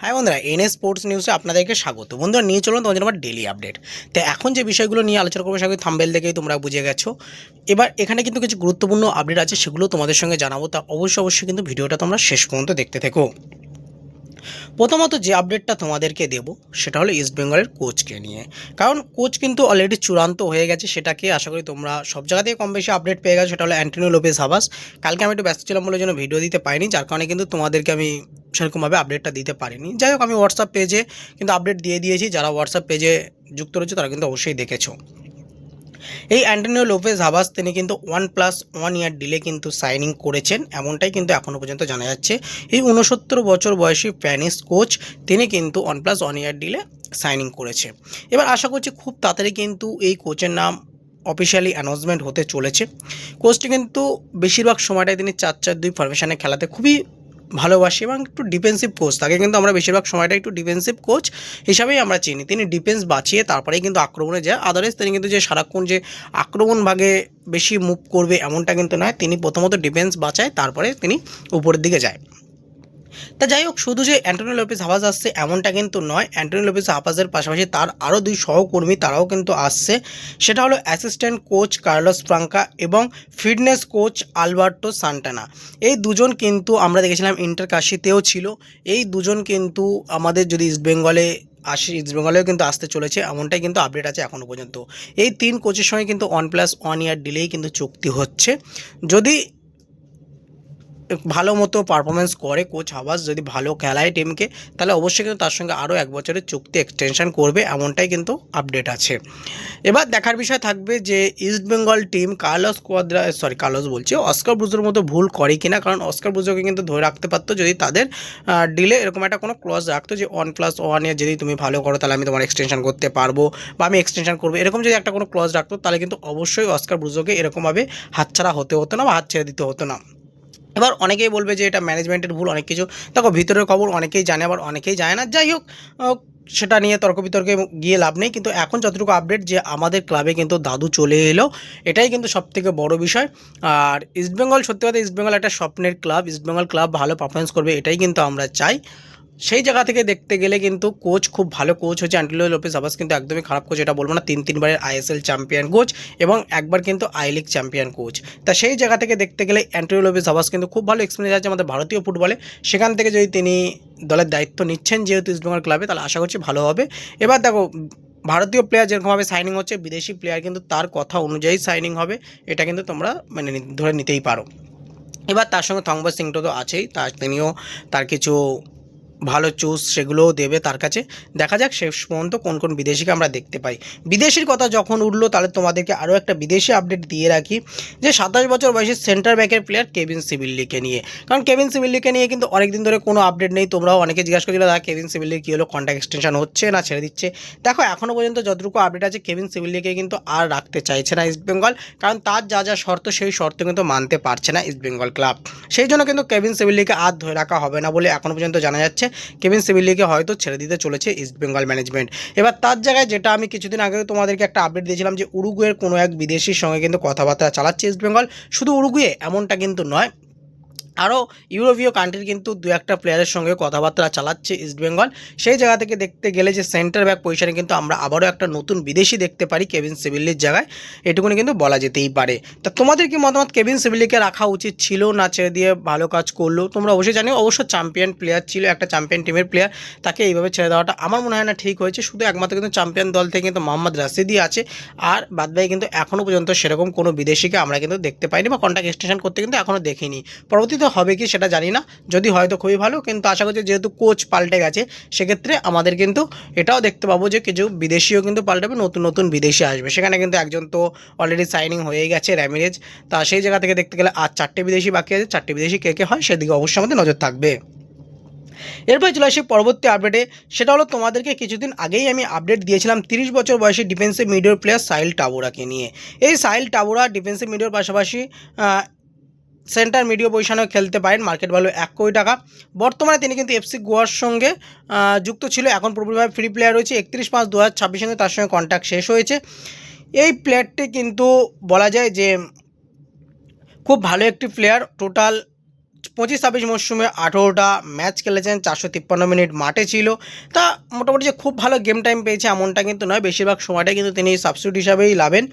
High বন্ধুরা, NS sports নিউজে আপনাদেরকে স্বাগত। বন্ধুরা, নিয়ে চলুন তোমাদের আমার ডেলি আপডেট। তো এখন যে বিষয়গুলো নিয়ে আলোচনা করবো সেগুলো থাম্বনেল দেখেই তোমরা বুঝে গেছো। এবার এখানে কিন্তু কিছু গুরুত্বপূর্ণ আপডেট আছে, সেগুলো তোমাদের সঙ্গে জানাবো। তা অবশ্যই কিন্তু ভিডিওটা তোমরা শেষ পর্যন্ত দেখতে থেকো। প্রথমত যে আপডেটটা তোমাদেরকে দেবো সেটা হলো ইস্ট বেঙ্গলের কোচকে নিয়ে। কারণ কোচ কিন্তু অলরেডি চূড়ান্ত হয়ে গেছে, সেটাকে আশা করি তোমরা সব জায়গা থেকে কম বেশি আপডেট পেয়ে গেছো। সেটা হলো অ্যান্টনিও লোপেজ হাবাস। কালকে আমি একটু ব্যস্ত ছিলাম বলে জন্য ভিডিও দিতে পারিনি, যার কারণে কিন্তু তোমাদেরকে আমি সেরকমভাবে আপডেটটা দিতে পারিনি। যাই হোক, আমি হোয়াটসঅ্যাপ পেজে কিন্তু আপডেট দিয়ে দিয়েছি। যারা হোয়াটসঅ্যাপ পেজে যুক্ত রয়েছে তারা কিন্তু অবশ্যই দেখেছো। এই অ্যান্টনিও লোপেজ হাবাস তিনি কিন্তু 1+1 ইয়ার ডিলে কিন্তু সাইনিং করেছেন, এমনটাই কিন্তু এখনও পর্যন্ত জানা যাচ্ছে। এই 69 বছর বয়সী স্প্যানিশ কোচ তিনি কিন্তু 1+1 ইয়ার ডিলে সাইনিং করেছে। এবার আশা করছি খুব তাড়াতাড়ি কিন্তু এই কোচের নাম অফিসিয়ালি অ্যানাউন্সমেন্ট হতে চলেছে। কোচটি কিন্তু বেশিরভাগ সময়টাই তিনি 4-4-2 ফরমেশনে খেলাতে খুবই ভালোবাসি এবং একটু ডিফেন্সিভ কোচ। তাকে কিন্তু আমরা বেশিরভাগ সময়টা একটু ডিফেন্সিভ কোচ হিসাবেই আমরা চিনি। তিনি ডিফেন্স বাঁচিয়ে তারপরেই কিন্তু আক্রমণে যায়। আদারওয়াইজ তিনি কিন্তু যে সারাক্ষণ যে আক্রমণ ভাগে বেশি মুভ করবে এমনটা কিন্তু নয়। তিনি প্রথমত ডিফেন্স বাঁচায়, তারপরে তিনি উপরের দিকে যায়। তা যাই হোক, শুধু যে অ্যান্টনিও লোপেজ হাবাস আসছে এমনটা কিন্তু নয়। অ্যান্টনিও লোপেজ হাবাসের পাশাপাশি তার আরও 2 সহকর্মী তারাও কিন্তু আসছে। সেটা হলো অ্যাসিস্ট্যান্ট কোচ কার্লোস ফ্রাঙ্কা এবং ফিটনেস কোচ আলবার্টো সান্টানা। এই দুজন কিন্তু আমরা দেখেছিলাম ইন্টারকাশিতেও ছিল। এই দুজন কিন্তু আমাদের যদি ইস্টবেঙ্গলে ইস্টবেঙ্গলেও কিন্তু আসতে চলেছে, এমনটাই কিন্তু আপডেট আছে এখনও পর্যন্ত। এই 3 কোচের সঙ্গে কিন্তু 1+1 ইয়ার ডিলেই কিন্তু চুক্তি হচ্ছে। যদি ভালো মতো পারফরমেন্স করে কোচ হাবাস, যদি ভালো খেলায় টিমকে, তাহলে অবশ্যই কিন্তু তার সঙ্গে আরও 1 বছরের চুক্তি এক্সটেনশন করবে, এমনটাই কিন্তু আপডেট আছে। এবার দেখার বিষয় থাকবে যে ইস্টবেঙ্গল টিম কার্লোস বলছি, অস্কার ব্রুজোর মতো ভুল করে কিনা। কারণ অস্কার ব্রুজোকে কিন্তু ধরে রাখতে পারতো যদি তাদের ডিলে এরকম একটা কোনো ক্লজ রাখতো যে 1+1 এর যদি তুমি ভালো করো তাহলে আমি তোমার এক্সটেনশন করতে পারবো বা আমি এক্সটেনশন করবো, এরকম যদি একটা কোনো ক্লজ রাখতো তাহলে কিন্তু অবশ্যই অস্কার ব্রুজোকে এরকমভাবে হাতছাড়া হতে হতো না বা হাত ছেড়ে দিতে হতো না। এবার অনেকেই বলবে যে এটা ম্যানেজমেন্টের ভুল, অনেক কিছু। দেখো, ভিতরের খবর অনেকেই জানে আবার অনেকেই জানে না। যাই হোক, সেটা নিয়ে তর্ক বিতর্কে গিয়ে লাভ নেই। কিন্তু এখন যতটুকু আপডেট যে আমাদের ক্লাবে কিন্তু দাদু চলে এলো, এটাই কিন্তু সবথেকে বড় বিষয়। আর ইস্টবেঙ্গল, সত্যি কথা ইস্টবেঙ্গল একটা স্বপ্নের ক্লাব। ইস্টবেঙ্গল ক্লাব ভালো পারফরমেন্স করবে, এটাই কিন্তু আমরা চাই। সেই জায়গা থেকে দেখতে গেলে কিন্তু কোচ খুব ভালো কোচ হচ্ছে অ্যান্টনিও লোপেজ হাবাস, কিন্তু একদমই খারাপ কোচ এটা বলবো না। 3 বারের আইএসএল চ্যাম্পিয়ন কোচ এবং একবার কিন্তু আই লিগ চ্যাম্পিয়ন কোচ। তা সেই জায়গা থেকে দেখতে গেলে অ্যান্টনিও লোপেজ হাবাস কিন্তু খুব ভালো এক্সপিরিয়েন্স আছে আমাদের ভারতীয় ফুটবলে। সেখান থেকে যদি তিনি দলের দায়িত্ব নিচ্ছেন যেহেতু ইস্টবেঙ্গল ক্লাবে, তাহলে আশা করছি ভালো হবে। এবার দেখো, ভারতীয় প্লেয়ার যেরকমভাবে সাইনিং হচ্ছে, বিদেশি প্লেয়ার কিন্তু তার কথা অনুযায়ী সাইনিং হবে, এটা কিন্তু তোমরা ধরে নিতেই পারো। এবার তার সঙ্গে থংবা সিংটো তো আছেই, তিনিও তার কিছু ভালো চুজ সেগুলোও দেবে তার কাছে। দেখা যাক শেষ পর্যন্ত কোন কোন বিদেশিকে আমরা দেখতে পাই। বিদেশির কথা যখন উঠলো, তাহলে তোমাদেরকে আরও একটা বিদেশি আপডেট দিয়ে রাখি যে 27 বছর বয়সী সেন্টার ব্যাকের প্লেয়ার কেভিন সিভিল্লিকে নিয়ে। কারণ কেভিন সিভিল্লিকে নিয়ে কিন্তু অনেকদিন ধরে কোনো আপডেট নেই। তোমরাও অনেকে জিজ্ঞাসা করছিল দাদা কেভিন সিভিল্লির কী হলো, কন্ট্রাক্ট এক্সটেনশন হচ্ছে না ছেড়ে দিচ্ছে। দেখো, এখনও পর্যন্ত যতটুকু আপডেট আছে কেভিন সিভিল্লিকে কিন্তু আর রাখতে চাইছে না ইস্টবেঙ্গল। কারণ তার যা যা শর্ত, সেই শর্ত কিন্তু মানতে পারছে না ইস্টবেঙ্গল ক্লাব। সেই জন্য কিন্তু কেভিন সিভিল্লিকে আর ধরে রাখা হবে না বলে এখনও পর্যন্ত জানা যাচ্ছে। কেভিন সিভিল্লিকে হয়তো ছেড়ে দিতে চলেছে ইস্টবেঙ্গল ম্যানেজমেন্ট। এবার তার জায়গায় যেটা আমি কিছুদিন আগেও তোমাদেরকে একটা আপডেট দিয়েছিলাম যে উরুগুয়ের কোনো এক বিদেশির সঙ্গে কিন্তু কথাবার্তা চালাচ্ছে ইস্টবেঙ্গল। শুধু উরুগুয়ে এমনটা কিন্তু নয়, আরও ইউরোপীয় কান্ট্রির কিন্তু 2-1টা প্লেয়ারের সঙ্গে কথাবার্তা চালাচ্ছে ইস্টবেঙ্গল। সেই জায়গা থেকে দেখতে গেলে যে সেন্টার ব্যাক পজিশনে কিন্তু আমরা আবারও একটা নতুন বিদেশি দেখতে পারি কেভিন সিভিল্লির জায়গায়, এটুকুনি কিন্তু বলা যেতেই পারে। তা তোমাদের কি মতামত, কেভিন সিভিল্লিকে রাখা উচিত ছিল না ছেড়ে দিয়ে ভালো কাজ করলো? তোমরা অবশ্যই জানিও। অবশ্য চ্যাম্পিয়ন প্লেয়ার ছিল, একটা চ্যাম্পিয়ন টিমের প্লেয়ার, তাকে এইভাবে ছেড়ে দেওয়াটা আমার মনে হয় না ঠিক হয়েছে। শুধু একমাত্র কিন্তু চ্যাম্পিয়ন দল থেকে কিন্তু মোহাম্মদ রাশিদি আছে, আর বাদবাকি কিন্তু এখনও পর্যন্ত সেরকম কোনো বিদেশিকে আমরা কিন্তু দেখতে পাইনি বা কন্ট্রাক্ট এক্সটেনশন করতে কিন্তু এখনও দেখিনি। পরবর্তীতে হবে কি সেটা জানি না, যদি হয়তো খুবই ভালো। কিন্তু আশা করছি যেহেতু কোচ পাল্টে গেছে, সেক্ষেত্রে আমাদের কিন্তু এটাও দেখতে পাবো যে কিছু বিদেশিও কিন্তু পাল্টাবে, নতুন নতুন বিদেশি আসবে। সেখানে কিন্তু একজন তো অলরেডি সাইনিং হয়ে গেছে, র্যামিরেজ। তা সেই জায়গা থেকে দেখতে গেলে আর 4টে বিদেশি বাকি আছে। 4টে বিদেশি কে কে হয় সেদিকে অবশ্যই আমাদের নজর থাকবে। এরপরে চলে আসি পরবর্তী আপডেটে। সেটা হলো তোমাদেরকে কিছুদিন আগেই আমি আপডেট দিয়েছিলাম 30 বছর বয়সী ডিফেন্সিভ মিডল প্লেয়ার সাহিল টাবোরাকে নিয়ে। এই সাহিল টাবোরা ডিফেন্সিভ মিডল পাশাপাশি সেন্টার মিডিও পজিশনেও খেলতে পারেন। মার্কেট ভ্যালু 1 কোটি টাকা। বর্তমানে তিনি কিন্তু এফসি গোয়ার সঙ্গে যুক্ত ছিল, এখন পুরোপুরিভাবে ফ্রি প্লেয়ার রয়েছে। 31/5/2026 কিন্তু তার সঙ্গে কন্ট্রাক্ট শেষ হয়েছে। এই প্লেয়ারটি কিন্তু বলা যায় যে খুব ভালো একটি প্লেয়ার। টোটাল 25-26 মরশুমে 18টা ম্যাচ খেলেছেন, 453 মিনিট মাঠে ছিল। তা মোটামুটি যে খুব ভালো গেম টাইম পেয়েছে এমনটা কিন্তু নয়, বেশিরভাগ সময়টাই কিন্তু তিনি সাবস্টিটিউট হিসাবেই লাভেন।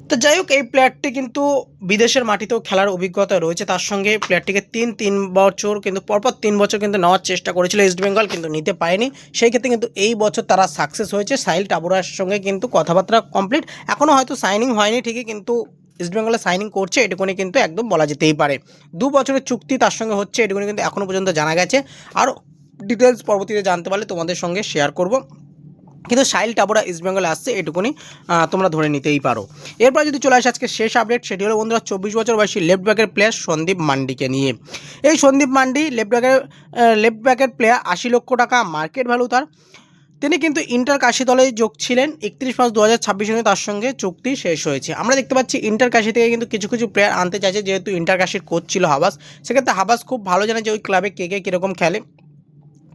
তো যাই হোক, এই প্লেয়ারটি কিন্তু বিদেশের মাটিতেও খেলার অভিজ্ঞতা রয়েছে তার সঙ্গে। প্লেয়ারটিকে তিন বছর কিন্তু পরপর 3 বছর কিন্তু নেওয়ার চেষ্টা করেছিল ইস্টবেঙ্গল, কিন্তু নিতে পারেনি। সেই ক্ষেত্রে কিন্তু এই বছর তারা সাকসেস হয়েছে। সাহিল টাবুরার সঙ্গে কিন্তু কথাবার্তা কমপ্লিট, এখনও হয়তো সাইনিং হয়নি ঠিকই, কিন্তু ইস্টবেঙ্গলে সাইনিং করছে এটুকুনি কিন্তু একদম বলা যেতেই পারে। 2 বছরের চুক্তি তার সঙ্গে হচ্ছে, এটুকুনি কিন্তু এখনও পর্যন্ত জানা গেছে। আরও ডিটেলস পরবর্তীতে জানতে পারলে তোমাদের সঙ্গে শেয়ার করব, কিন্তু সাহিল টাবুরা ইস্টবেঙ্গলে আসছে এটুকুনি তোমরা ধরে নিতেই পারো। এরপর যদি চলে আসে আজকে শেষ আপডেট, সেটি হলো বন্ধুরা 24 বছর বয়সী লেফট ব্যাকের প্লেয়ার সন্দীপ মান্ডিকে নিয়ে। এই সন্দীপ মান্ডি লেফট ব্যাকের প্লেয়ার, 80 লক্ষ টাকা মার্কেট ভ্যালু তার। তিনি কিন্তু ইন্টার কাশি দলে যোগ ছিলেন। 31 মার্চ 2026 তার সঙ্গে চুক্তি শেষ হয়েছে। আমরা দেখতে পাচ্ছি ইন্টার কাশি থেকে কিন্তু কিছু কিছু প্লেয়ার আনতে চাইছে, যেহেতু ইন্টার কাশির কোচ ছিল হাবাস। সেক্ষেত্রে হাবাস খুব ভালো জানে যে ওই ক্লাবে কে কীরকম খেলে,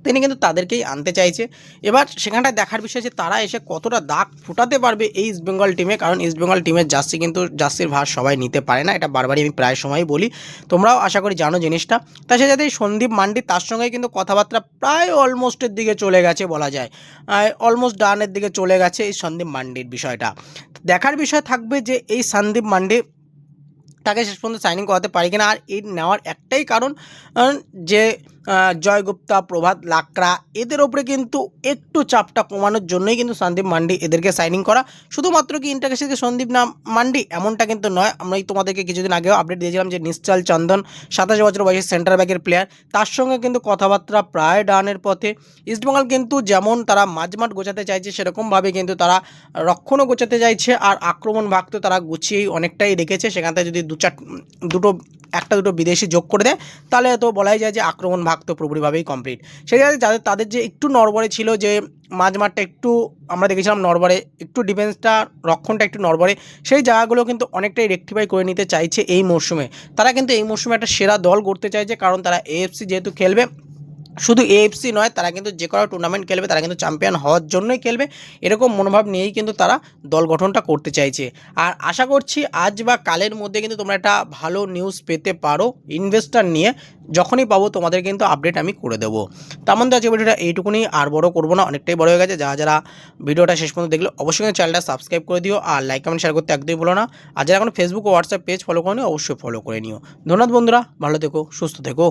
তিনি কিন্তু তাদেরকেই আনতে চাইছে। এবার সেখানটায় দেখার বিষয় যে তারা এসে কতটা দাগ ফুটাতে পারবে এই ইস্টবেঙ্গল টিমে, কারণ ইস্টবেঙ্গল টিমের জার্সির ভার সবাই নিতে পারে না, এটা বারবারই আমি প্রায় সময়ই বলি, তোমরাও আশা করি জানো জিনিসটা। তার সাথে এই সন্দীপ মান্ডি, তার সঙ্গে কিন্তু কথাবার্তা প্রায় অলমোস্টের দিকে চলে গেছে বলা যায়, অলমোস্ট ডানের দিকে চলে গেছে এই সন্দীপ মান্ডির বিষয়টা। দেখার বিষয় থাকবে যে এই সন্দীপ মান্ডি তাকে শেষ পর্যন্ত সাইনিং করাতে পারি কিনা। আর এই নেওয়ার একটাই কারণ যে জয় গুপ্তা, প্রভাত লাকড়া, এদের ওপরে কিন্তু একটু চাপটা কমানোর জন্যই কিন্তু সন্দীপ মান্ডি এদেরকে সাইনিং করা। শুধুমাত্র কি ইন্টারকাশিতে সন্দীপ মান্ডি এমনটা কিন্তু নয়। আমি তোমাদেরকে কিছুদিন আগেও আপডেট দিয়েছিলাম যে নিশ্চল চন্দন, 27 বছর বয়সী সেন্টার ব্যাকের প্লেয়ার, তার সঙ্গে কিন্তু কথাবার্তা প্রায় ডানের পথে। ইস্টবেঙ্গল কিন্তু যেমন তারা মাঝমাঠ গোছাতে চাইছে, সেরকমভাবে কিন্তু তারা রক্ষণও গোছাতে চাইছে, আর আক্রমণ ভাগ তো তারা গুছিয়েই অনেকটাই রেখেছে। সেখান থেকে যদি একটা দুটো বিদেশি যোগ করে দেয় তাহলে তো বলাই যায় যে আক্রমণ ভাগ তো পুরোপুরিভাবেই কমপ্লিট। সেই জায়গায় তাদের যে একটু নড়বড়ে ছিল, যে মাঝমাঠটা একটু আমরা দেখেছিলাম নড়বড়ে, একটু ডিফেন্সটা রক্ষণটা একটু নড়বড়ে, সেই জায়গাগুলো কিন্তু অনেকটাই রেকটিফাই করে নিতে চাইছে এই মরশুমে। তারা কিন্তু এই মরশুমে একটা সেরা দল করতে চাইছে, কারণ তারা এএফসি যেহেতু খেলবে, শুধু এএফসি নয়, তারা কিন্তু যে কোনো টুর্নামেন্ট খেলবে, তারা কিন্তু চ্যাম্পিয়ন হওয়ার জন্যই খেলবে, এরকম মনোভাব নিয়েই কিন্তু তারা দল গঠনটা করতে চাইছে। আর আশা করছি আজ বা কালের মধ্যে কিন্তু তোমরা একটা ভালো নিউজ পেতে পারো ইনভেস্টার নিয়ে। যখনই পাবো তোমাদের কিন্তু আপডেট আমি করে দেবো। তার মধ্যে আজকে ভিডিওটা এইটুকুনি, আর বড় করবো না, অনেকটাই বড় হয়ে গেছে। যারা ভিডিওটা শেষ পর্যন্ত দেখলে অবশ্যই কিন্তু চ্যানেলটা সাবস্ক্রাইব করে দিও, আর লাইক কমেন্ট শেয়ার করতে একদমই ভুলো না। আর যারা এখন ফেসবুক ও হোয়াটসঅ্যাপ পেজ ফলো করে নিও, অবশ্যই ফলো করে নিও। ধন্যবাদ বন্ধুরা, ভালো থেকো, সুস্থ থেকো।